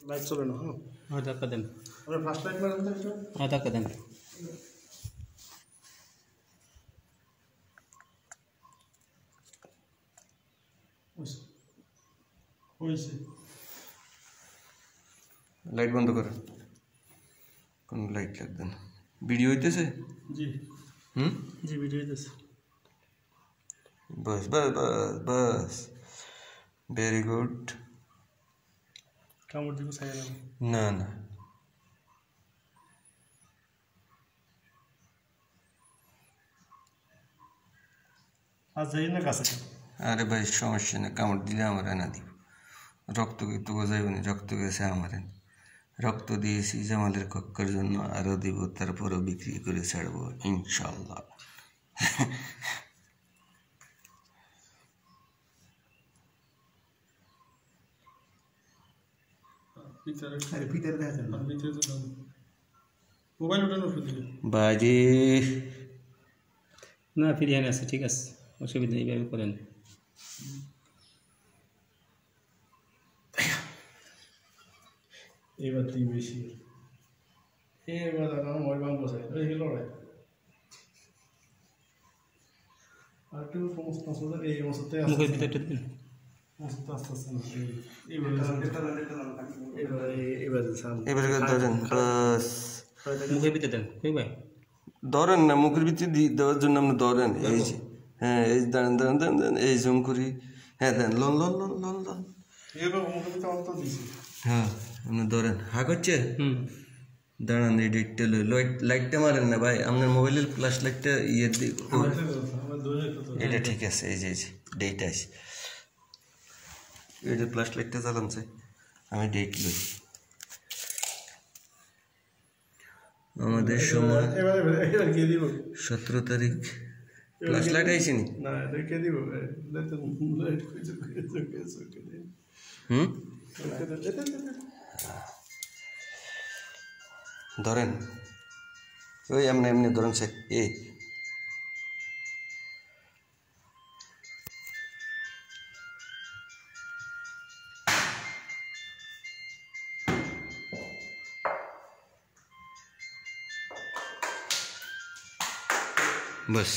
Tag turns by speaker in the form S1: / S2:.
S1: Light চলে না।
S2: হ্যাঁ ধাক্কা দেন।
S1: আমরা ফার্স্ট লাইট মারেন তো এটা।
S2: হ্যাঁ ধাক্কা দেন।
S1: হইছে।
S3: লাইট বন্ধ করেন, কোনো লাইট লাগবে না। ভিডিও হইতেছে?
S1: জি জি ভিডিও হইতেছে।
S3: बस बस बस बस वेरी गुड।
S1: কামড় দিব চাই
S3: না না
S1: আজ যাই না কাছে।
S3: আরে ভাই সমস্যা নেই, কামড় দিলে আমার এনে দিব। রক্ত কিন্তু যাইবনি, রক্ত গেছে আমার। রক্ত দিয়েছি জামালের কক্কার জন্য, আরও দিব, তারপরও বিক্রি করে ছাড়বো ইনশাল্লাহ। বাজে
S2: না ফিরিয়ে আছে, ঠিক আছে, অসুবিধা নেই, এইভাবে করেন।
S1: এবার তুই বেশি এবার মোবাইল বাং বসে লড়াই আর একটু সমস্ত এই অবস্থাতে
S2: মুখের ভিতরে দিন। মুখের ভিতরে দেন ভাই,
S3: ধরেন না, মুখের ভিতরে দেওয়ার জন্য আপনি ধরেন। এই যে হ্যাঁ, এই দাঁড়ান দাঁড়ান দাঁড়ান দাঁড়ান, এই জুম করি। হ্যাঁ দেন, লন লন লন লন লন। হ্যাঁ আপনি ধরেন, হা করছে। দাঁড়ান, এই ডেটটা লাইটটা মারেন না ভাই, আপনার মোবাইলের ফ্ল্যাশ লাইটটা ইয়ে এটা ঠিক আছে। এই যে ডেট আছে, এটা ফ্ল্যাশ লাইটটা জ্বালান চাই, আমি ডেট লই। আমাদের সময় 17 তারিখ। ফ্ল্যাশ লাইট আইসি নি? ধরেন, ওই এমনি এমনি ধরেন সে। এ बस।